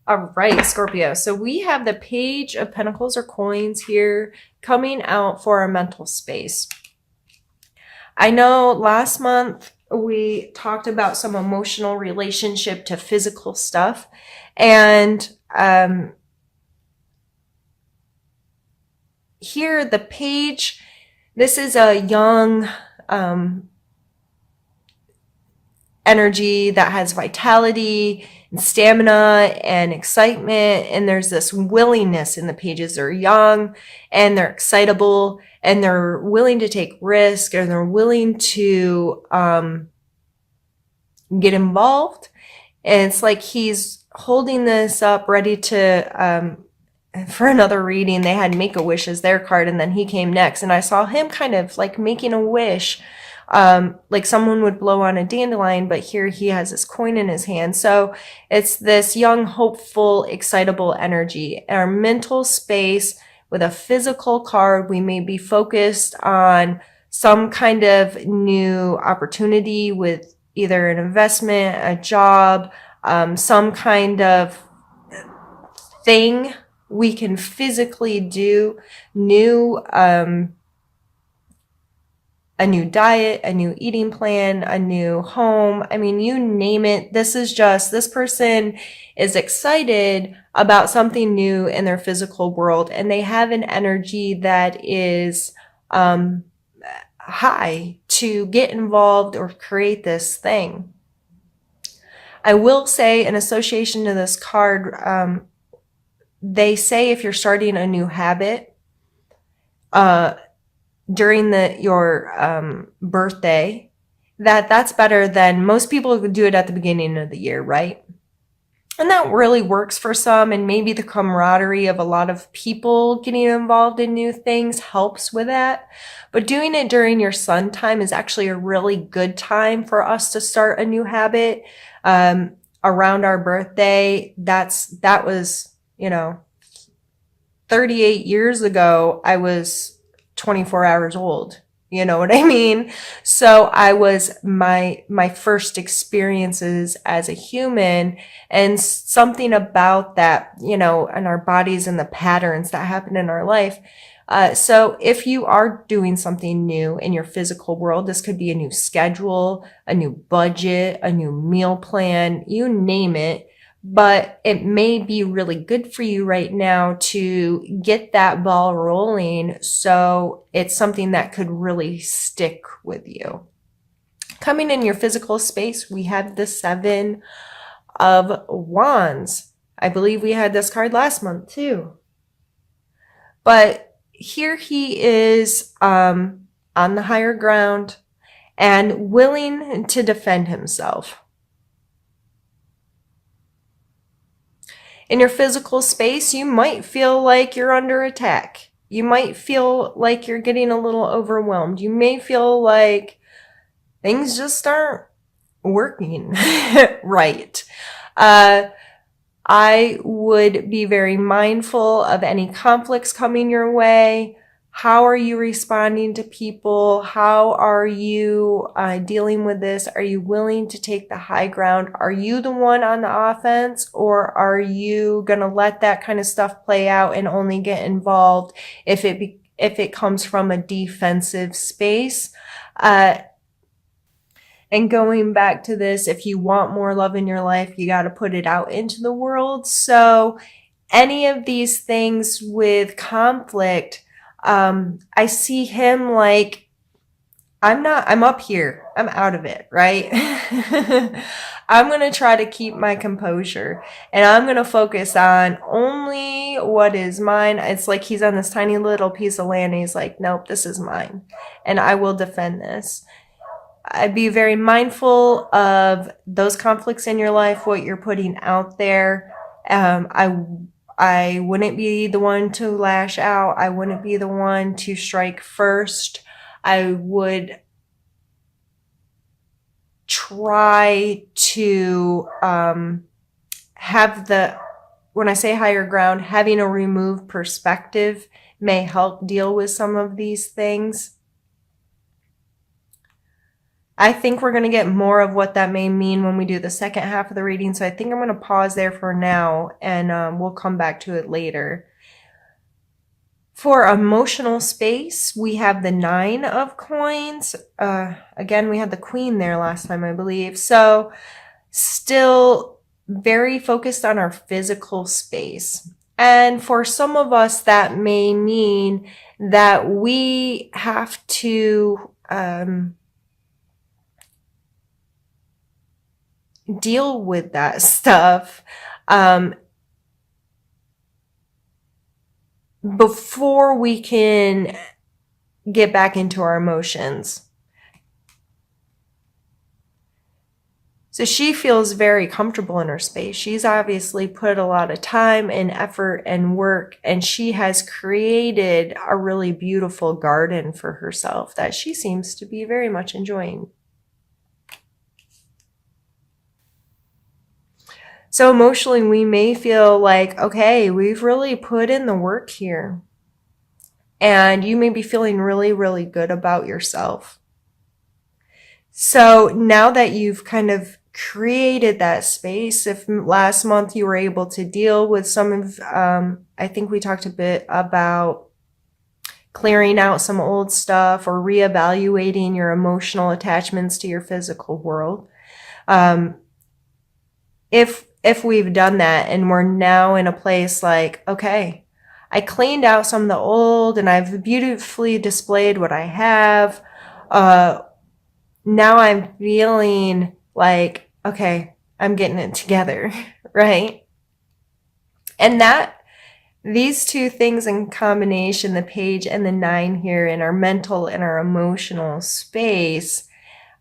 All right, Scorpio. So we have the Page of Pentacles or coins here coming out for our mental space. I know last month we talked about some emotional relationship to physical stuff. And here, the page, this is a young energy that has vitality and stamina and excitement. And there's this willingness in the pages. They're young and they're excitable and they're willing to take risk, and they're willing to get involved. And it's like he's holding this up ready to, for another reading, they had Make-A-Wish as their card, and then he came next. And I saw him kind of like making a wish, like someone would blow on a dandelion, but here he has this coin in his hand. So it's this young, hopeful, excitable energy. Our mental space with a physical card, we may be focused on some kind of new opportunity with either an investment, a job, some kind of thing we can physically do, new, a new diet, a new eating plan, a new home. I mean, you name it. This is just, this person is excited about something new in their physical world, and they have an energy that is high to get involved or create this thing. I will say, in association to this card, they say if you're starting a new habit during your birthday, that's better than most people do it at the beginning of the year, right? And that really works for some, and maybe the camaraderie of a lot of people getting involved in new things helps with that. But doing it during your sun time is actually a really good time for us to start a new habit. Around our birthday, that was, 38 years ago, I was 24 hours old. You know what I mean? So I was my first experiences as a human, and something about that, and our bodies and the patterns that happen in our life. So if you are doing something new in your physical world, this could be a new schedule, a new budget, a new meal plan, you name it. But it may be really good for you right now to get that ball rolling, so it's something that could really stick with you. Coming in your physical space, we have the Seven of Wands. I believe we had this card last month too. But here he is on the higher ground and willing to defend himself. In your physical space, you might feel like you're under attack. You might feel like you're getting a little overwhelmed. You may feel like things just aren't working right. I would be very mindful of any conflicts coming your way. How are you responding to people? How are you dealing with this? Are you willing to take the high ground? Are you the one on the offense, or are you going to let that kind of stuff play out and only get involved if it comes from a defensive space? And going back to this, if you want more love in your life, you got to put it out into the world. So any of these things with conflict, I see him like, I'm up here. I'm out of it, right? I'm going to try to keep my composure, and I'm going to focus on only what is mine. It's like he's on this tiny little piece of land and he's like, nope, this is mine, and I will defend this. I'd be very mindful of those conflicts in your life, what you're putting out there. I wouldn't be the one to lash out. I wouldn't be the one to strike first. I would try to have when I say higher ground, having a removed perspective may help deal with some of these things. I think we're going to get more of what that may mean when we do the second half of the reading. So I think I'm going to pause there for now, and we'll come back to it later. For emotional space, we have the 9 of coins. Again, we had the queen there last time, I believe. So still very focused on our physical space. And for some of us, that may mean that we have to deal with that stuff before we can get back into our emotions. So she feels very comfortable in her space. She's obviously put a lot of time and effort and work, and she has created a really beautiful garden for herself that she seems to be very much enjoying. So emotionally, we may feel like, okay, we've really put in the work here. And you may be feeling really, really good about yourself. So now that you've kind of created that space, if last month you were able to deal with some of, I think we talked a bit about clearing out some old stuff or reevaluating your emotional attachments to your physical world. If we've done that and we're now in a place like, okay, I cleaned out some of the old and I've beautifully displayed what I have. Now I'm feeling like, okay, I'm getting it together, right? And that these two things in combination, the page and the 9 here in our mental and our emotional space,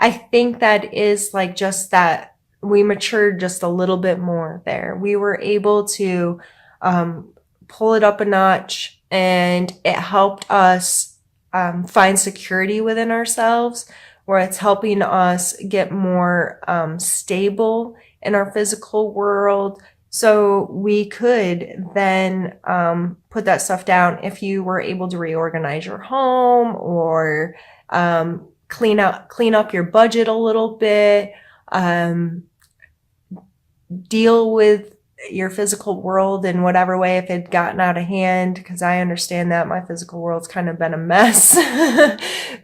I think that is like just that we matured just a little bit more there. We were able to pull it up a notch, and it helped us find security within ourselves, where it's helping us get more stable in our physical world. So we could then put that stuff down if you were able to reorganize your home or clean up your budget a little bit, deal with your physical world in whatever way if it had gotten out of hand, because I understand that my physical world's kind of been a mess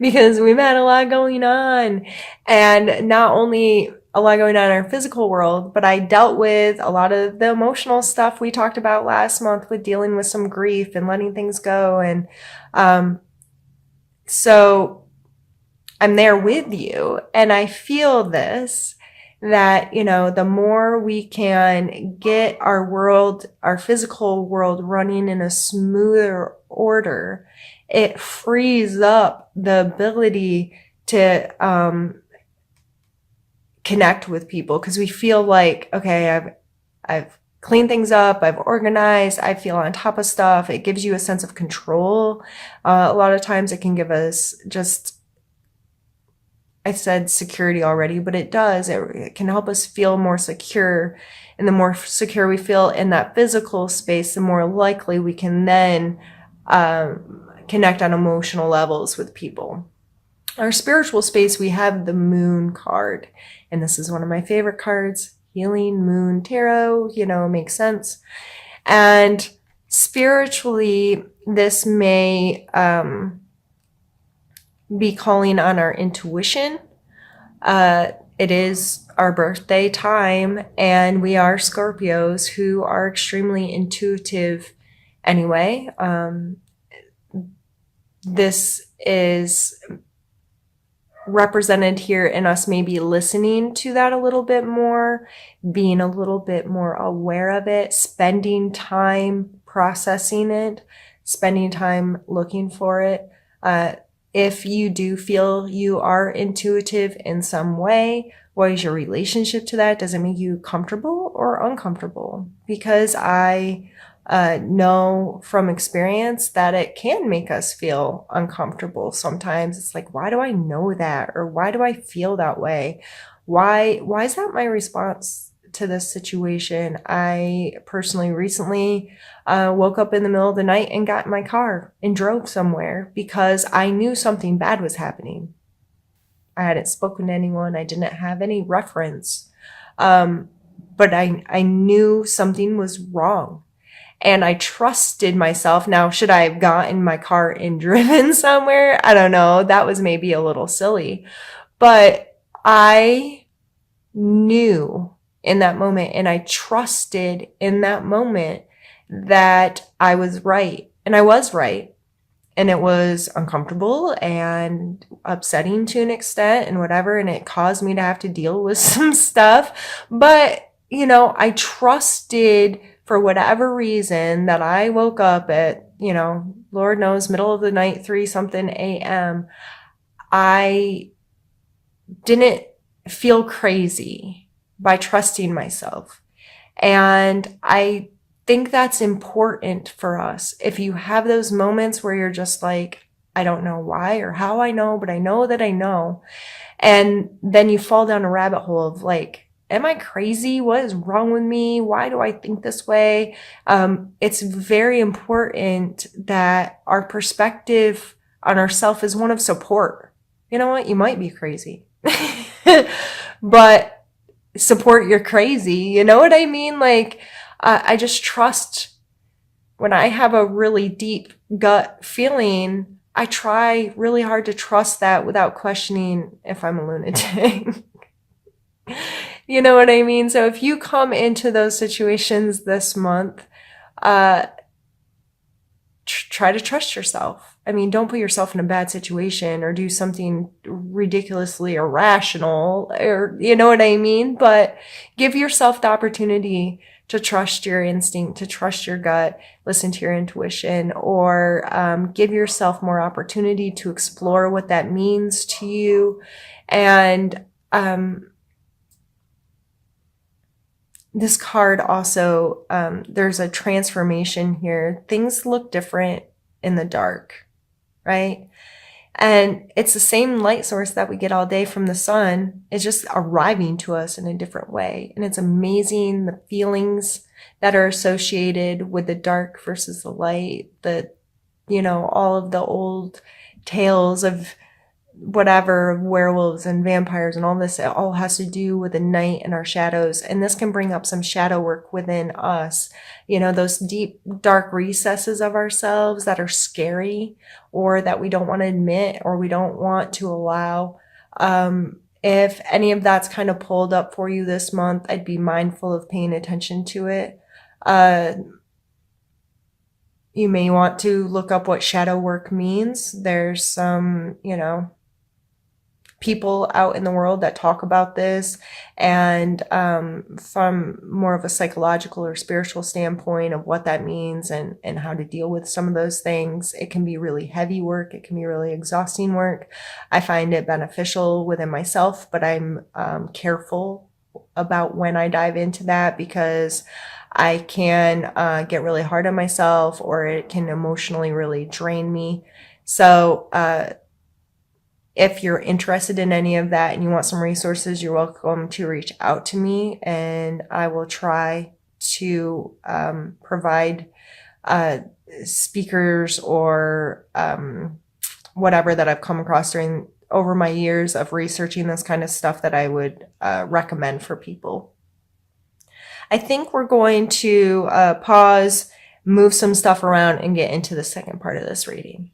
because we've had a lot going on, and not only a lot going on in our physical world, but I dealt with a lot of the emotional stuff we talked about last month with dealing with some grief and letting things go. And so I'm there with you, and I feel this, that, you know, the more we can get our world, our physical world running in a smoother order, it frees up the ability to connect with people, because we feel like, okay, I've cleaned things up, I've organized, I feel on top of stuff. It gives you a sense of control. A lot of times it can give us just, I said security already, but it does. It can help us feel more secure. And the more secure we feel in that physical space, the more likely we can then connect on emotional levels with people. Our spiritual space, we have the Moon card. And this is one of my favorite cards. Healing Moon Tarot, you know, makes sense. And spiritually, this may be calling on our intuition. It is our birthday time, and we are Scorpios who are extremely intuitive anyway. This is represented here in us maybe listening to that a little bit more, being a little bit more aware of it, spending time processing it, spending time looking for it. If you do feel you are intuitive in some way, what is your relationship to that? Does it make you comfortable or uncomfortable? Because I know from experience that it can make us feel uncomfortable. Sometimes it's like, why do I know that? Or why do I feel that way? Why is that my response to this situation? I personally recently woke up in the middle of the night and got in my car and drove somewhere because I knew something bad was happening. I hadn't spoken to anyone. I didn't have any reference. But I knew something was wrong. And I trusted myself. Now, should I have gotten in my car and driven somewhere? I don't know. That was maybe a little silly. But I knew in that moment, and I trusted in that moment that I was right. And I was right. And it was uncomfortable and upsetting to an extent and whatever. And it caused me to have to deal with some stuff. But, I trusted for whatever reason that I woke up at, Lord knows, middle of the night, 3 something a.m. I didn't feel crazy by trusting myself. And I think that's important for us. If you have those moments where you're just like, I don't know why or how I know, but I know that I know. And then you fall down a rabbit hole of like, am I crazy? What is wrong with me? Why do I think this way? It's very important that our perspective on ourselves is one of support. You know what? You might be crazy, but support you're crazy. You know what I mean? Like, I just trust when I have a really deep gut feeling, I try really hard to trust that without questioning if I'm a lunatic. You know what I mean? So if you come into those situations this month, try to trust yourself. I mean, don't put yourself in a bad situation or do something ridiculously irrational, or you know what I mean? But give yourself the opportunity to trust your instinct, to trust your gut, listen to your intuition, or give yourself more opportunity to explore what that means to you. And this card also, there's a transformation here. Things look different in the dark, right? And it's the same light source that we get all day from the sun. It's just arriving to us in a different way. And it's amazing the feelings that are associated with the dark versus the light, all of the old tales of whatever, werewolves and vampires and all this, it all has to do with the night and our shadows. And this can bring up some shadow work within us, those deep, dark recesses of ourselves that are scary or that we don't want to admit or we don't want to allow. If any of that's kind of pulled up for you this month, I'd be mindful of paying attention to it. You may want to look up what shadow work means. There's some, people out in the world that talk about this, and from more of a psychological or spiritual standpoint of what that means and how to deal with some of those things. It can be really heavy work. It can be really exhausting work. I find it beneficial within myself, but I'm careful about when I dive into that because I can get really hard on myself, or it can emotionally really drain me. So if you're interested in any of that and you want some resources, you're welcome to reach out to me, and I will try to provide speakers or whatever that I've come across over my years of researching this kind of stuff that I would recommend for people. I think we're going to pause, move some stuff around, and get into the second part of this reading.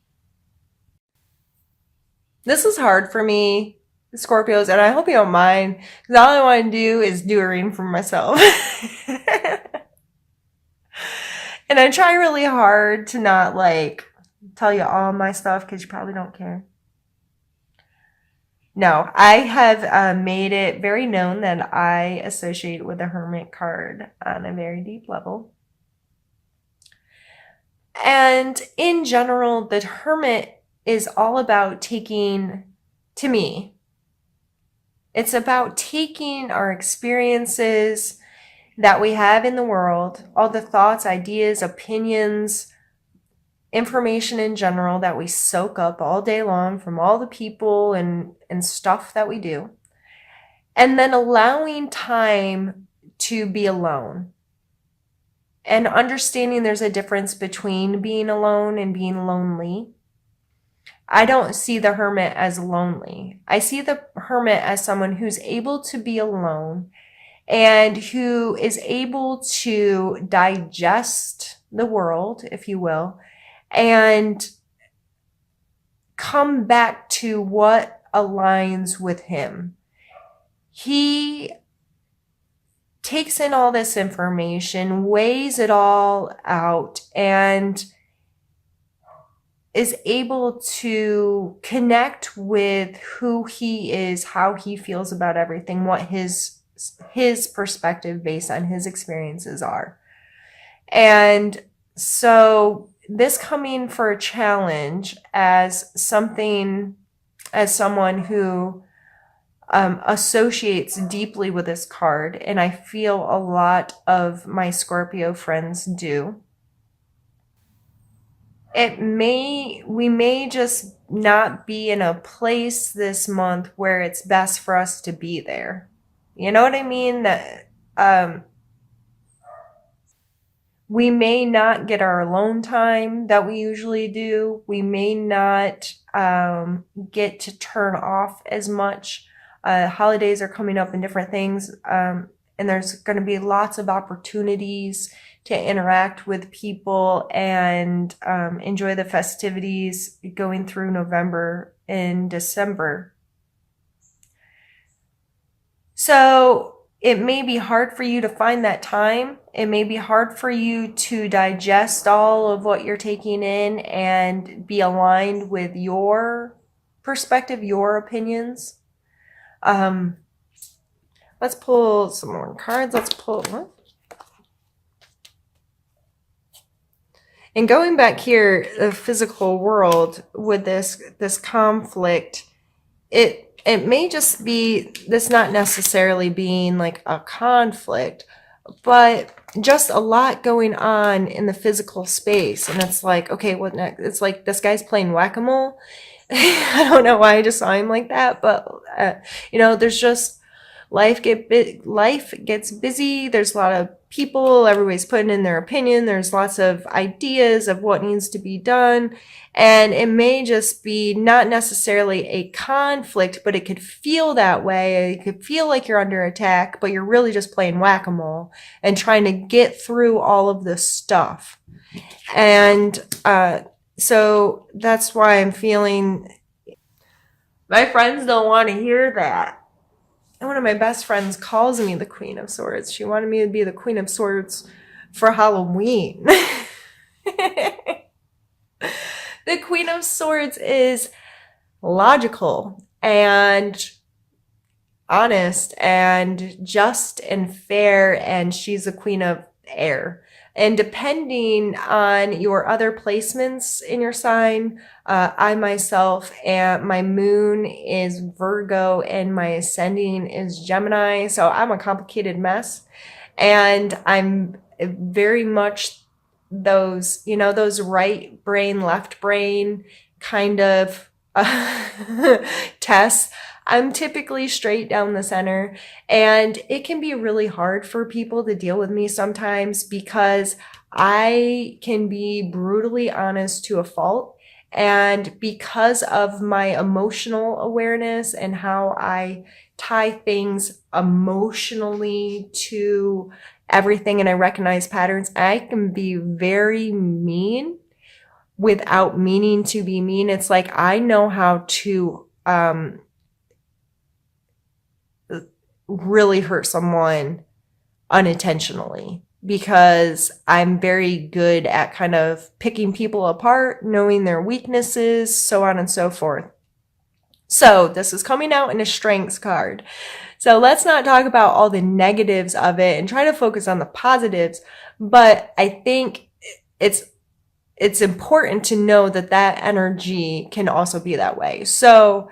This is hard for me, Scorpios, and I hope you don't mind, because all I want to do is do a reading for myself. And I try really hard to not, tell you all my stuff, because you probably don't care. No, I have made it very known that I associate with the Hermit card on a very deep level. And in general, the Hermit is all about taking, to me, it's about taking our experiences that we have in the world, all the thoughts, ideas, opinions, information in general that we soak up all day long from all the people and stuff that we do, and then allowing time to be alone. And understanding there's a difference between being alone and being lonely. I don't see the hermit as lonely. I see the hermit as someone who's able to be alone and who is able to digest the world, if you will, and come back to what aligns with him. He takes in all this information, weighs it all out, and is able to connect with who he is, how he feels about everything, what his perspective based on his experiences are. And so this coming for a challenge as someone who associates deeply with this card, and I feel a lot of my Scorpio friends do. We may just not be in a place this month where it's best for us to be there. You know what I mean? That we may not get our alone time that we usually do. We may not get to turn off as much. Holidays are coming up and different things. And there's going to be lots of opportunities to interact with people and enjoy the festivities going through November and December. So it may be hard for you to find that time. It may be hard for you to digest all of what you're taking in and be aligned with your perspective, your opinions. Let's pull some more cards. Let's pull what? And going back here, the physical world with this conflict, it may just be this not necessarily being like a conflict, but just a lot going on in the physical space. And it's like, okay, what next? It's like this guy's playing whack-a-mole. I don't know why I just saw him like that, but there's just life gets busy. There's a lot of people, everybody's putting in their opinion. There's lots of ideas of what needs to be done. And it may just be not necessarily a conflict, but it could feel that way. It could feel like you're under attack, but you're really just playing whack-a-mole and trying to get through all of this stuff. And so that's why I'm feeling my friends don't want to hear that. And one of my best friends calls me the Queen of Swords. She wanted me to be the Queen of Swords for Halloween. The Queen of Swords is logical and honest and just and fair, and she's the Queen of Air. And depending on your other placements in your sign, I myself, and my moon is Virgo and my ascending is Gemini. So I'm a complicated mess. And I'm very much those right brain, left brain kind of tests. I'm typically straight down the center, and it can be really hard for people to deal with me sometimes because I can be brutally honest to a fault. And because of my emotional awareness and how I tie things emotionally to everything and I recognize patterns, I can be very mean without meaning to be mean. It's like I know how to really hurt someone unintentionally because I'm very good at kind of picking people apart, knowing their weaknesses, so on and so forth. So this is coming out in a strengths card. So let's not talk about all the negatives of it and try to focus on the positives. But I think it's important to know that energy can also be that way. So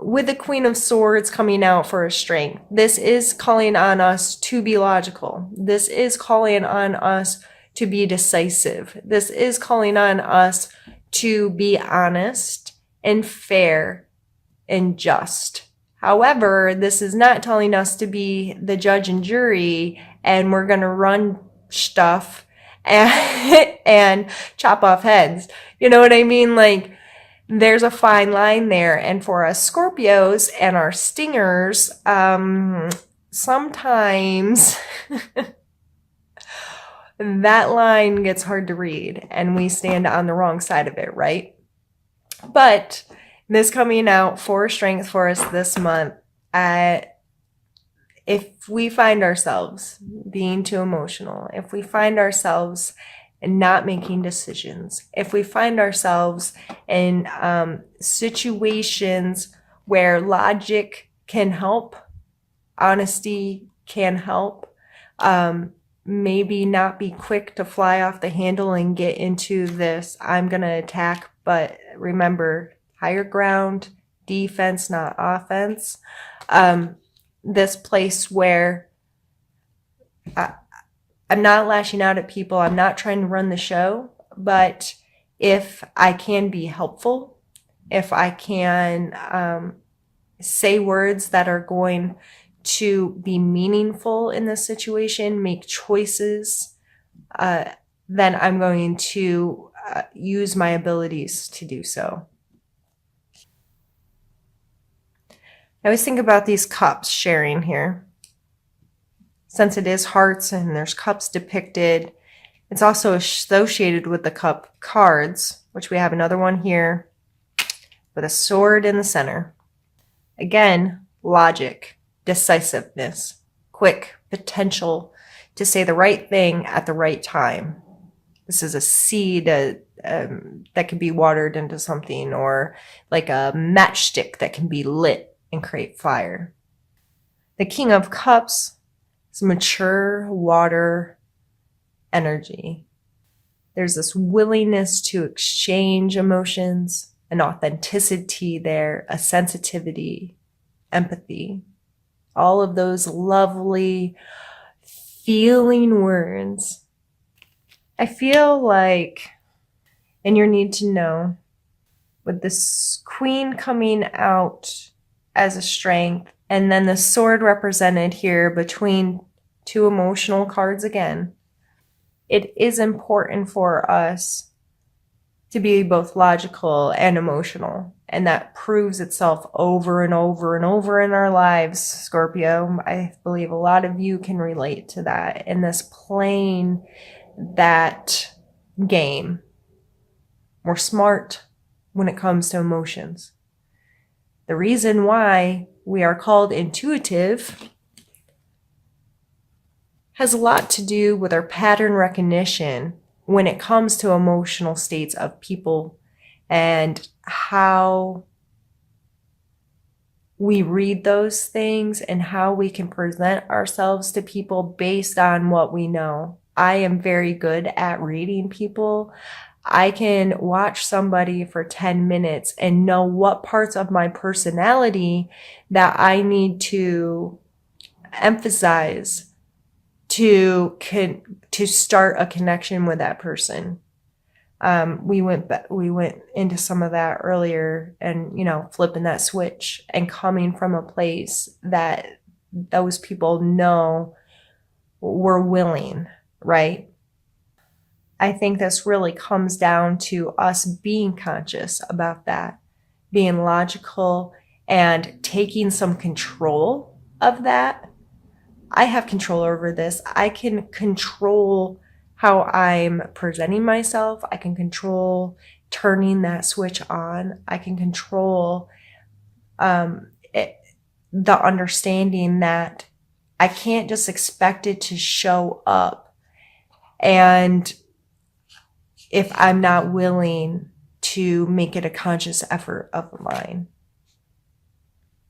with the Queen of Swords coming out for a strength, this is calling on us to be logical. This is calling on us to be decisive. This is calling on us to be honest and fair and just. However, this is not telling us to be the judge and jury and we're going to run stuff and chop off heads. You know what I mean? Like, there's a fine line there. And for us Scorpios and our stingers, sometimes that line gets hard to read and we stand on the wrong side of it, right? But this coming out for strength for us this month, if we find ourselves being too emotional, if we find ourselves not making decisions, if we find ourselves in situations where logic can help, honesty can help, maybe not be quick to fly off the handle and get into this, I'm going to attack, but remember, higher ground, defense, not offense. This place where I'm not lashing out at people. I'm not trying to run the show, but if I can be helpful, if I can say words that are going to be meaningful in this situation, make choices, then I'm going to use my abilities to do so. I always think about these cups sharing here. Since it is hearts and there's cups depicted, it's also associated with the cup cards, which we have another one here with a sword in the center. Again, logic, decisiveness, quick potential to say the right thing at the right time. This is a seed that can be watered into something, or like a matchstick that can be lit and create fire. The King of Cups is mature water energy. There's this willingness to exchange emotions, an authenticity there, a sensitivity, empathy, all of those lovely feeling words. I feel like, and your need to know, with this queen coming out as a strength, and then the sword represented here between two emotional cards again, it is important for us to be both logical and emotional. And that proves itself over and over and over in our lives, Scorpio. I believe a lot of you can relate to that in this playing that game. We're smart when it comes to emotions. The reason why we are called intuitive has a lot to do with our pattern recognition when it comes to emotional states of people and how we read those things and how we can present ourselves to people based on what we know. I am very good at reading people. I can watch somebody for 10 minutes and know what parts of my personality that I need to emphasize to start a connection with that person. We went into some of that earlier, and flipping that switch and coming from a place that those people know we're willing, right? I think this really comes down to us being conscious about that, being logical and taking some control of that. I have control over this. I can control how I'm presenting myself. I can control turning that switch on. I can control the understanding that I can't just expect it to show up, and if I'm not willing to make it a conscious effort of mine.